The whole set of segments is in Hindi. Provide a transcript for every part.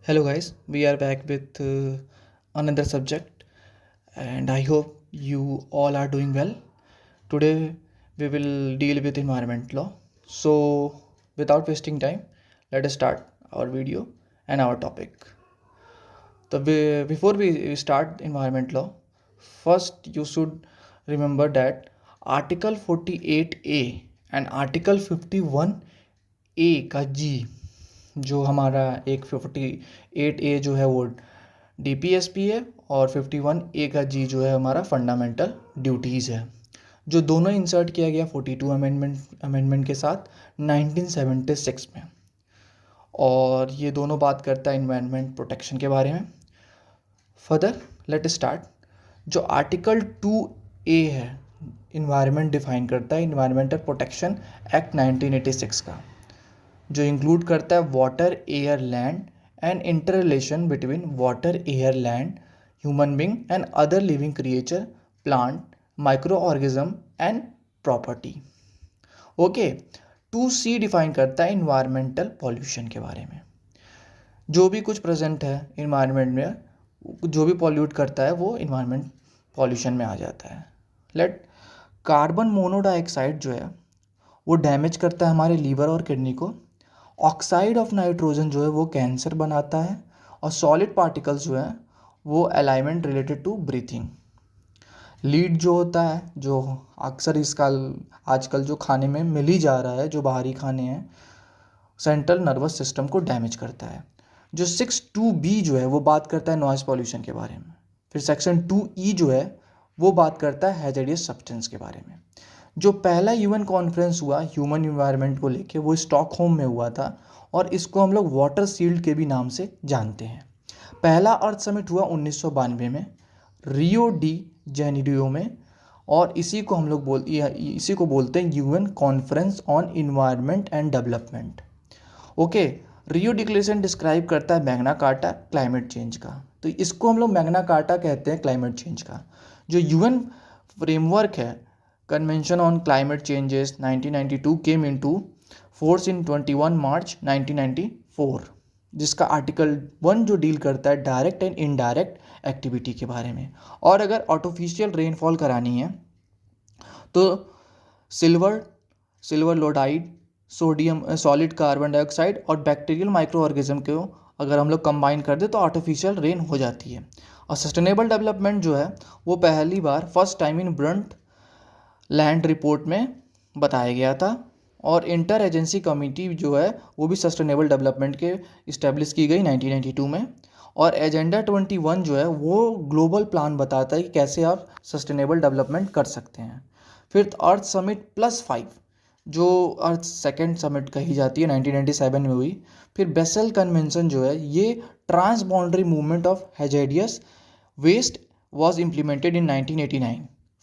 Hello, guys. We are back with another subject, and I hope you all are doing well. Today, we will deal with environment law. So, without wasting time, let us start our video and our topic. Before we start environment law, first you should remember that Article 48A and Article 51A का जी जो हमारा एक 58A जो है वो DPSP है और 51A का जी जो है हमारा फंडामेंटल ड्यूटीज़ है, जो दोनों इंसर्ट किया गया 42 अमेंडमेंट के साथ 1976 में। और ये दोनों बात करता है इन्वायरमेंट प्रोटेक्शन के बारे में। Further let start. जो आर्टिकल 2A है, इन्वायरमेंट डिफाइन करता है इन्वायरमेंटल प्रोटेक्शन एक्ट 1986 का, जो इंक्लूड करता है water, air, land and inter relation between water, air, land, human being and other living creature, plant, micro organism and property. Okay. 2C define करता है इन्वायरमेंटल पॉल्यूशन के बारे में। जो भी कुछ प्रेजेंट है इन्वायरमेंट में, जो भी पॉल्यूट करता है वो इन्वायरमेंट पॉल्यूशन में आ जाता है। लेट कार्बन मोनोडाइऑक्साइड जो है वो डैमेज करता है हमारे लीवर और किडनी को। ऑक्साइड ऑफ नाइट्रोजन जो है वो कैंसर बनाता है। और सॉलिड पार्टिकल्स जो है वो alignment related to breathing. Lead जो होता है, जो अक्सर इसका आजकल जो खाने में मिल ही जा रहा है, जो बाहरी खाने हैं, सेंट्रल नर्वस सिस्टम को डैमेज करता है। जो 6(2)B जो है वो बात करता है नॉइस पॉल्यूशन के बारे में। फिर सेक्शन 2E जो है वो बात करता है हैजर्डियस सब्सटेंस के बारे में। जो पहला यूएन कॉन्फ्रेंस हुआ ह्यूमन इन्वायरमेंट को लेके वो स्टॉकहोम में हुआ था, और इसको हम लोग वाटर शील्ड के भी नाम से जानते हैं। पहला अर्थ समिट हुआ 1992 में रियो डी जेनेरियो में, और इसी को बोलते हैं UN conference on environment and development. Okay. Rio declaration describe करता है मैग्ना कार्टा क्लाइमेट चेंज का, तो इसको हम लोग मैग्ना कार्टा कहते हैं क्लाइमेट चेंज का। जो यूएन फ्रेमवर्क है, convention on climate changes 1992 came into force in 21 मार्च 1994, जिसका आर्टिकल 1 जो डील करता है डायरेक्ट एंड इनडायरेक्ट एक्टिविटी के बारे में। और अगर आर्टिफिशियल रेनफॉल करानी है तो silver silver iodide, sodium solid carbon dioxide और बैक्टीरियल माइक्रो ऑर्गेनिज्म को अगर हम लोग कंबाइन कर दें तो आर्टिफिशियल रेन हो जाती है। और सस्टेनेबल डेवलपमेंट जो है वो पहली बार first time in Brundtland report में बताया गया था। और इंटर एजेंसी कमेटी जो है वो भी सस्टेनेबल डेवलपमेंट के इस्टेब्लिश की गई 1992 में। और एजेंडा 21 जो है वो ग्लोबल प्लान बताता है कि कैसे आप सस्टेनेबल डेवलपमेंट कर सकते हैं। फिर अर्थ समिट +5 जो अर्थ सेकेंड समिट कही जाती है 1997 में हुई। फिर बेसल कन्वेंशन जो है ये trans boundary movement of hazardous waste was implemented in 1989।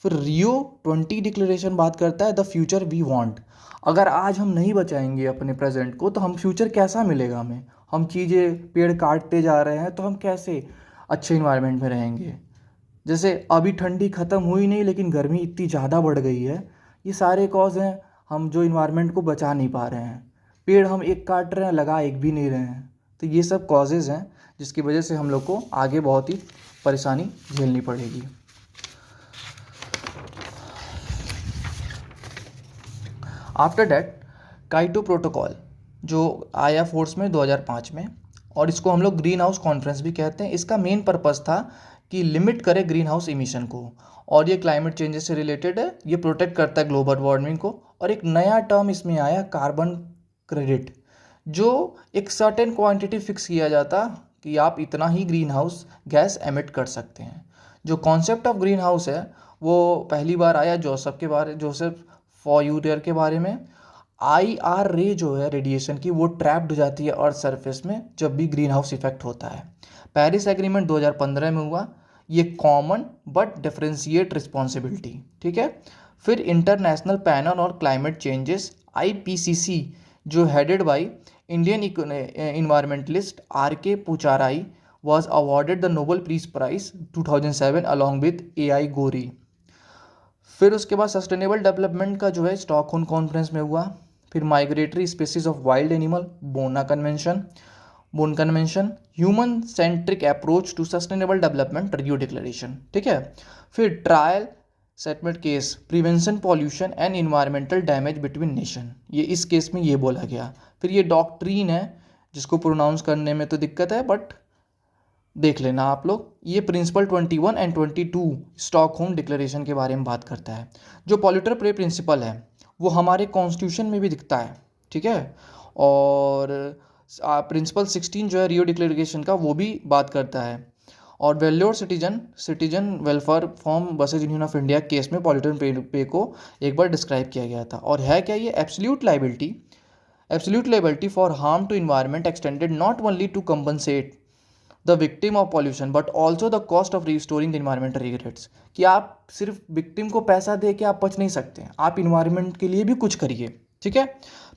फिर रियो 20 डिक्लेरेशन बात करता है द फ्यूचर वी वांट। अगर आज हम नहीं बचाएंगे अपने प्रेजेंट को तो हम फ्यूचर कैसा मिलेगा हमें। हम चीज़ें पेड़ काटते जा रहे हैं तो हम कैसे अच्छे इन्वायरमेंट में रहेंगे। जैसे अभी ठंडी ख़त्म हुई नहीं लेकिन गर्मी इतनी ज़्यादा बढ़ गई है। ये सारे कॉज हैं, हम जो इन्वायरमेंट को बचा नहीं पा रहे हैं। पेड़ हम एक काट रहे हैं, लगा एक भी नहीं रहे हैं। तो ये सब कॉजेज़ हैं जिसकी वजह से हम लोग को आगे बहुत ही परेशानी झेलनी पड़ेगी। आफ्टर डैट काइटो प्रोटोकॉल जो आया फोर्स में 2005 में, और इसको हम लोग ग्रीन हाउस कॉन्फ्रेंस भी कहते हैं। इसका मेन पर्पस था कि लिमिट करे ग्रीन हाउस इमिशन को, और ये क्लाइमेट चेंजेस से रिलेटेड है। ये प्रोटेक्ट करता है ग्लोबल वार्मिंग को। और एक नया टर्म इसमें आया कार्बन क्रेडिट, जो एक सर्टेन क्वांटिटी फिक्स किया जाता कि आप इतना ही ग्रीन हाउस गैस एमिट कर सकते हैं। जो कॉन्सेप्ट ऑफ ग्रीन हाउस है वो पहली बार आया जोसेफ फॉयूरियर के बारे में। IR रे जो है रेडिएशन की वो ट्रैप्ड हो जाती है अर्थ सरफेस में जब भी ग्रीन हाउस इफेक्ट होता है। पेरिस एग्रीमेंट 2015 में हुआ। ये कॉमन बट डिफरेंशिएट रिस्पॉन्सिबिलिटी, ठीक है। फिर इंटरनेशनल पैनल और क्लाइमेट चेंजेस IPCC जो headed by Indian environmentalist RK पुचाराई was awarded the Nobel Peace Prize 2007 along with AI गोरी। फिर उसके बाद सस्टेनेबल डेवलपमेंट का जो है स्टॉकहोम कॉन्फ्रेंस में हुआ। फिर migratory species of wild animal Bonn convention, Bonn convention, human centric approach to sustainable development, Rio declaration, ठीक है। फिर trial settlement case, prevention pollution and environmental damage between nation, ये इस केस में ये बोला गया। फिर ये डॉक्ट्रीन है जिसको प्रोनाउंस करने में तो दिक्कत है, बट देख लेना आप लोग। ये प्रिंसिपल 21 एंड 22 स्टॉकहोम डिक्लेरेशन के बारे में बात करता है। जो पॉल्यूटर पे प्रिंसिपल है वो हमारे कॉन्स्टिट्यूशन में भी दिखता है, ठीक है। और प्रिंसिपल 16 जो है रियो डिक्लेरेशन का, वो भी बात करता है। और valour citizen welfare forum versus union of India case में पॉल्यूटर पे को एक बार डिस्क्राइब किया गया था। और है क्या ये? Absolute liability for harm to environment extended not only to compensate the victim of pollution but also the cost of restoring the environmental regrets, कि आप सिर्फ विक्टिम को पैसा दे के आप बच नहीं सकते, आप इन्वायरमेंट के लिए भी कुछ करिए, ठीक है।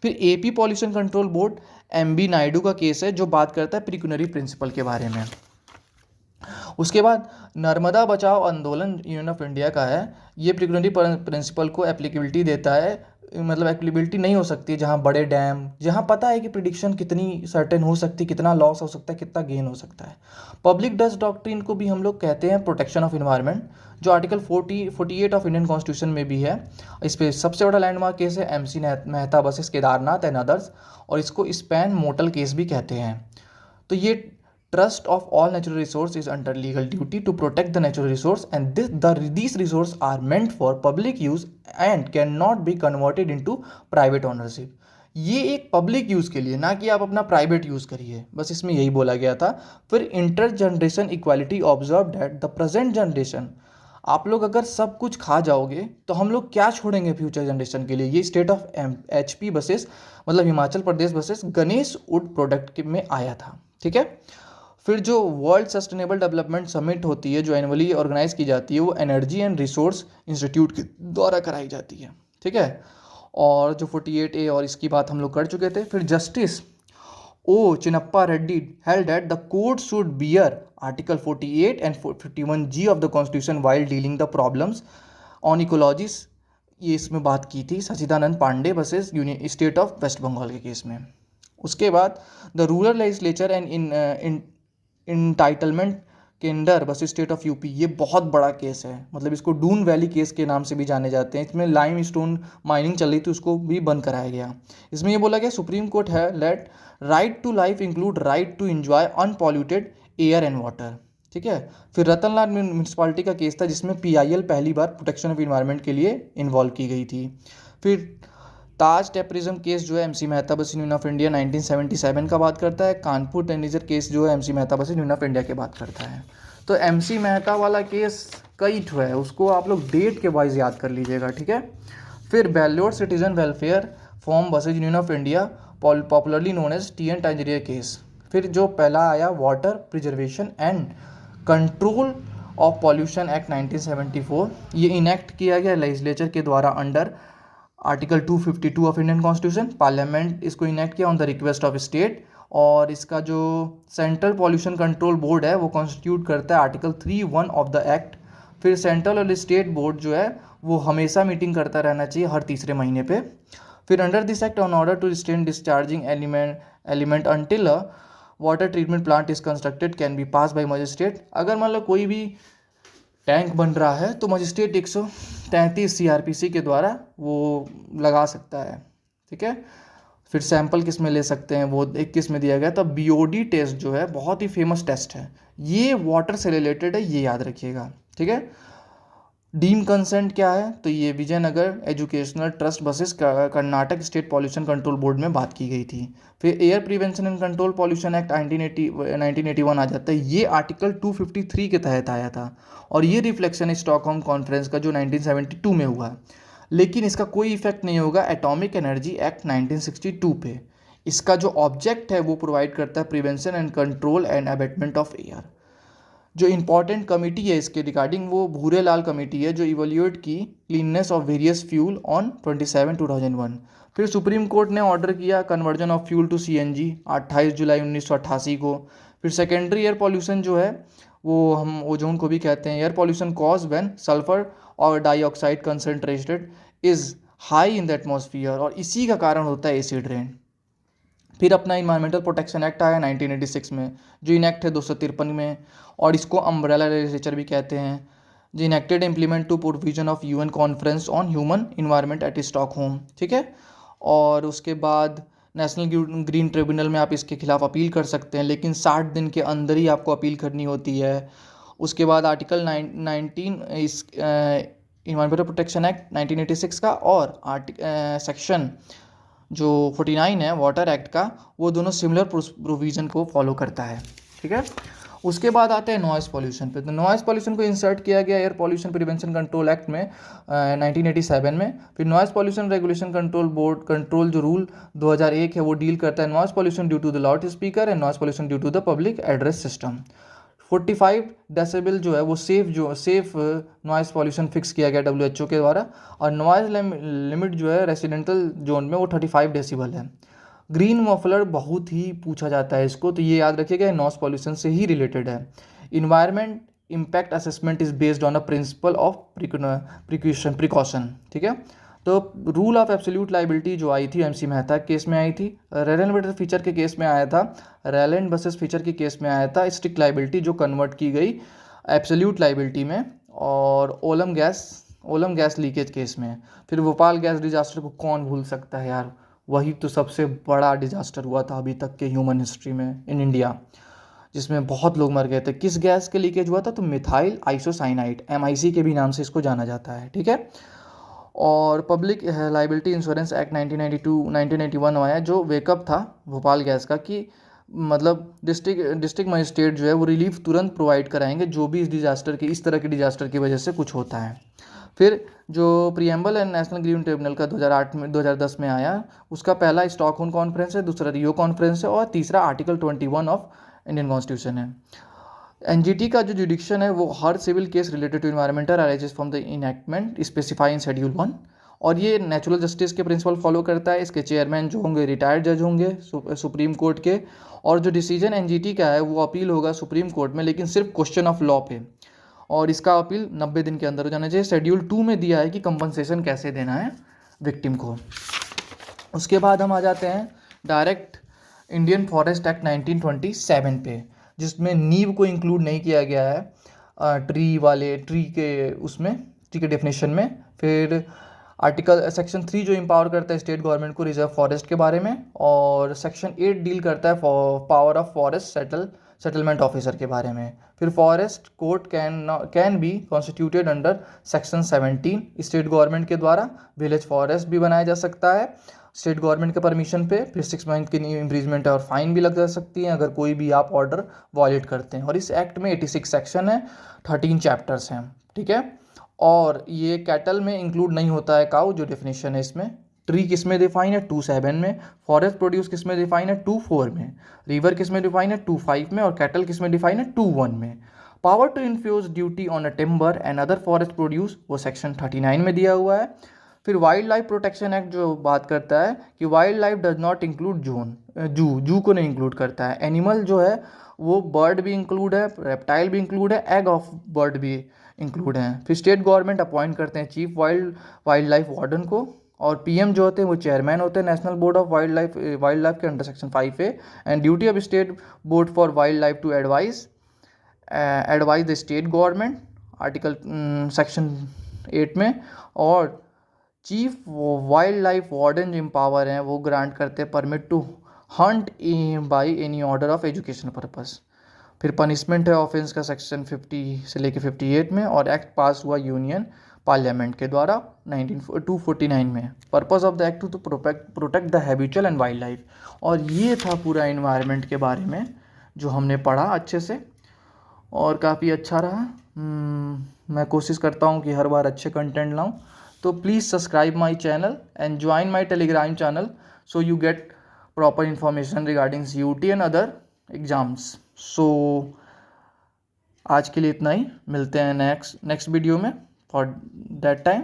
फिर AP pollution control board, MB Naidu का केस है जो बात करता है प्रिक्यूनरी प्रिंसिपल के बारे में। उसके बाद नर्मदा बचाओ आंदोलन यूनियन ऑफ इंडिया का है। ये प्रिक्यूनरी प्रिंसिपल को एप्लीकेबिलिटी देता है, मतलब एप्लीकेबिलिटी नहीं हो सकती जहाँ बड़े डैम, जहाँ पता है कि प्रिडिक्शन कितनी सर्टेन हो सकती है, कितना लॉस हो सकता है, कितना गेन हो सकता है। पब्लिक डस्ट डॉक्ट्रिन को भी हम लोग कहते हैं प्रोटेक्शन ऑफ इन्वायरमेंट, जो आर्टिकल 48 ऑफ इंडियन कॉन्स्टिट्यूशन में भी है। इस पर सबसे बड़ा लैंडमार्क केस है MC Mehta versus Kedarnath and others, और इसको स्पैन मोटल केस भी कहते हैं। तो ये trust of all natural resource is under legal duty to protect the natural resource, and these resources are meant for public use and cannot be converted into private ownership। ये एक पब्लिक यूज़ के लिए, ना कि आप अपना प्राइवेट यूज़ करिए, बस इसमें यही बोला गया था। फिर inter generation equality observe that the present generation, आप लोग अगर सब कुछ खा जाओगे तो हम लोग क्या छोड़ेंगे फ्यूचर जनरेशन के लिए। ये स्टेट ऑफ HP बसेस, मतलब Himachal Pradesh buses Ganesh would product में आया था, ठीक है। फिर जो वर्ल्ड सस्टेनेबल डेवलपमेंट समिट होती है, जो एनुअली ऑर्गेनाइज की जाती है, वो एनर्जी एंड रिसोर्स इंस्टीट्यूट के द्वारा कराई जाती है, ठीक है। और जो 48A और इसकी बात हम लोग कर चुके थे। फिर justice O Chinnappa Reddy held that the court should bear Article 48 and 51G of the Constitution while dealing the problems on ecologies, ये इसमें बात की थी Sachidanand Pandey versus union state of West Bengal के केस में। उसके बाद the rural legislature and in entitlement Kendra versus state of UP, ये बहुत बड़ा केस है, मतलब इसको डून वैली केस के नाम से भी जाने जाते हैं। इसमें लाइम स्टोन माइनिंग चल रही थी, उसको भी बंद कराया गया। इसमें ये बोला गया सुप्रीम कोर्ट है let right to life include right to enjoy unpolluted air and water, ठीक है। फिर रतनलाल म्यूनसिपालिटी का केस था जिसमें PIL पहली बार प्रोटेक्शन ऑफ इन्वायरमेंट के लिए इन्वॉल्व की गई थी। फिर ताज टेररिज्म केस जो है MC Mehta versus union of India 1977 का बात करता है। कानपुर टेररिज्म केस जो है MC Mehta versus union of India की बात करता है। तो MC मेहता वाला केस कई ठो है, उसको आप लोग डेट के वाइज याद कर लीजिएगा, ठीक है। फिर Vellore citizen welfare forum versus union of India, popularly known as TN tanneries case. फिर जो पहला आया water preservation and control of pollution act 1974, ये इनेक्ट किया गया लेजिस्लेचर के द्वारा under article 252 of Indian constitution. Parliament इसको इनेक्ट किया on the request of state, और इसका जो सेंट्रल पॉल्यूशन कंट्रोल बोर्ड है वो कॉन्स्टिट्यूट करता है आर्टिकल 3(1) ऑफ द एक्ट। फिर सेंट्रल और स्टेट बोर्ड जो है वो हमेशा मीटिंग करता रहना चाहिए हर तीसरे महीने पे। फिर under this act on order to restrain discharging element until a water treatment plant is constructed can be pass by magistrate. अगर मान लो कोई भी टैंक बन रहा है तो मजिस्ट्रेट 133 CRPC के द्वारा वो लगा सकता है, ठीक है। फिर सैंपल किस में ले सकते हैं, वो 21 में दिया गया। तो BOD टेस्ट जो है बहुत ही फेमस टेस्ट है, ये वाटर से रिलेटेड है, ये याद रखिएगा, ठीक है। डीम कंसेंट क्या है, तो ये Vijayanagar educational trust versus Karnataka state pollution control board में बात की गई थी। फिर air prevention and control pollution act 1981 आ जाता है, ये आर्टिकल 253 के तहत आया था, और ये रिफ्लेक्शन है स्टॉकहोम कॉन्फ्रेंस का जो 1972 में हुआ। लेकिन इसका कोई इफेक्ट नहीं होगा एटॉमिक एनर्जी एक्ट 1962 पे। इसका जो ऑब्जेक्ट है वो प्रोवाइड करता है prevention and control and abatement of air. जो इंपॉर्टेंट कमेटी है इसके रिगार्डिंग वो भूरेलाल कमेटी है, जो इवोल्यूएट की cleanliness of various fuel on 27/2001। फिर सुप्रीम कोर्ट ने ऑर्डर किया conversion of fuel to CNG 28 जुलाई 1988 को। फिर सेकेंडरी एयर पॉल्यूशन जो है वो हम ओजोन को भी कहते हैं, air pollution cause when sulphur और dioxide concentrated is high in the atmosphere, और इसी का कारण होता है एसिड रेन। फिर अपना इन्वायरमेंटल प्रोटेक्शन एक्ट आया 1986 में, जो इनएक्ट है 253 में, और इसको अम्ब्रेला लेजिस्लेचर भी कहते हैं, जो enacted implement to provision of UN conference on human environment at Stockholm, ठीक है। और उसके बाद नेशनल ग्रीन ट्रिब्यूनल में आप इसके खिलाफ अपील कर सकते हैं, लेकिन 60 दिन के अंदर ही आपको अपील करनी होती है। उसके बाद आर्टिकल 19 इस इन्वायरमेंटल प्रोटेक्शन एक्ट 1986 का, और सेक्शन जो 49 है वाटर एक्ट का, वो दोनों सिमिलर प्रोविज़न को फॉलो करता है, ठीक है। उसके बाद आते हैं नॉइज़ पॉल्यूशन पे। तो नॉइज़ पॉल्यूशन को इंसर्ट किया गया air pollution prevention control act में 1987 में। फिर noise pollution regulation control board control जो रूल 2001 है वो डील करता है noise pollution due to the loud speaker and noise pollution due to the public address system. 45 decibel जो है वो सेफ नॉइज़ पॉल्यूशन फिक्स किया गया WHO के द्वारा, और नॉइज़ लिमिट जो है रेसिडेंटल जोन में वो 35 डेसिबल है। ग्रीन मफलर बहुत ही पूछा जाता है इसको, तो ये याद रखिएगा, नॉइज़ पॉल्यूशन से ही रिलेटेड है। Environment impact assessment is based on a principle of precaution, ठीक है। तो रूल ऑफ एब्सोल्यूट लाइबिलिटी जो आई थी MC मेहता केस में आई थी, रेलन वर्सेस फीचर के केस में आया था, रेलन वर्सेस फीचर के केस में आया था स्ट्रिक्ट लाइबिलिटी जो कन्वर्ट की गई एब्सोल्यूट लाइबिलिटी में, और ओलम गैस लीकेज केस में। फिर भोपाल गैस डिजास्टर को कौन भूल सकता है यार, वही तो सबसे बड़ा डिजास्टर हुआ था अभी तक के ह्यूमन हिस्ट्री में इन इंडिया, जिसमें बहुत लोग मर गए थे। किस गैस के लीकेज हुआ था? तो मिथाइल आइसोसाइनाइड, MIC के भी नाम से इसको जाना जाता है, ठीक है। और पब्लिक लाइबिलिटी इंश्योरेंस एक्ट 1991 आया, जो वेकअप था भोपाल गैस का, कि मतलब डिस्ट्रिक्ट मजिस्ट्रेट जो है वो रिलीफ तुरंत प्रोवाइड कराएंगे जो भी इस तरह के डिजास्टर की वजह से कुछ होता है। फिर जो preamble and national green tribunal का 2010 में आया, उसका पहला स्टॉकहोम कॉन्फ्रेंस है, दूसरा रियो कॉन्फ्रेंस है, और तीसरा आर्टिकल 21 ऑफ इंडियन कॉन्स्टिट्यूशन है। NGT का जो जुडिक्शन है वो हर civil case related to environmental arises from the enactment specify in schedule 1, और ये नेचुरल जस्टिस के प्रिंसिपल फॉलो करता है। इसके चेयरमैन जो होंगे रिटायर्ड जज होंगे सुप्रीम कोर्ट के, और जो डिसीजन NGT का है वो अपील होगा सुप्रीम कोर्ट में, लेकिन सिर्फ क्वेश्चन ऑफ लॉ पे, और इसका अपील 90 दिन के अंदर हो जाना चाहिए। शेड्यूल 2 में दिया है कि कंपनसेशन कैसे देना है विक्टिम को। उसके बाद हम आ जाते हैं डायरेक्ट इंडियन फॉरेस्ट एक्ट 1927 पे, जिसमें नीव को इंक्लूड नहीं किया गया है ट्री के डेफिनेशन में। फिर आर्टिकल सेक्शन 3 जो एम्पावर करता है स्टेट गवर्नमेंट को रिजर्व फॉरेस्ट के बारे में, और सेक्शन 8 डील करता है power of forest settlement officer के बारे में। फिर forest court can be constituted under section 17, state government के द्वारा विलेज फॉरेस्ट भी बनाया जा सकता है स्टेट गवर्नमेंट के परमिशन पे। फिर 6 मंथ की इम्प्रीजमेंट है और फाइन भी लग जा सकती है अगर कोई भी आप ऑर्डर वॉयलेट करते हैं। और इस एक्ट में 86 सेक्शन है, 13 चैप्टर्स हैं, ठीक है। और ये कैटल में इंक्लूड नहीं होता है काउ, जो डेफिनेशन है इसमें। ट्री किस में डिफाइन है? 2.7 में। फॉरेस्ट प्रोड्यूस किस में डिफाइन है? 2.4 में। रिवर किस में डिफाइन है? 2.5 में। और कैटल किस में डिफाइन है? 2.1 में। Power to infuse duty on a timber and other forest produce वो सेक्शन 39 में दिया हुआ है। फिर वाइल्ड लाइफ प्रोटेक्शन एक्ट जो बात करता है कि wild life does not include जू को नहीं इंक्लूड करता है। एनिमल जो है वो बर्ड भी इंक्लूड है, रेप्टाइल भी इंक्लूड है, एग ऑफ बर्ड भी इंक्लूड हैं। फिर स्टेट गवर्नमेंट अपॉइंट करते हैं चीफ वाइल्ड लाइफ वार्डन को, और PM जो होते हैं वो चेयरमैन होते हैं national board of wildlife के under section 5A। And duty of state board for wildlife to advise the state government article section 8 में। और चीफ वाइल्ड लाइफ वार्डन जो एम्पावर हैं वो ग्रांट करते हैं permit to hunt by any order of education purpose. फिर पनिशमेंट है ऑफेंस का सेक्शन 50 से लेकर 58 में, और एक्ट पास हुआ यूनियन पार्लियामेंट के द्वारा 249 में। Purpose of the act to protect the habitual and wild life. और ये था पूरा इन्वायरमेंट के बारे में जो हमने पढ़ा अच्छे से, और काफ़ी अच्छा रहा। मैं कोशिश करता हूँ कि हर बार अच्छे कंटेंट लाऊं, तो please subscribe my channel and join my Telegram channel so you get proper information regarding CUT and other exams. So आज के लिए इतना ही, मिलते हैं नेक्स्ट वीडियो में। For that time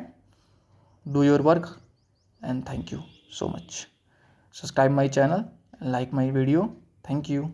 do your work and thank you so much. Subscribe my channel and like my video. Thank you.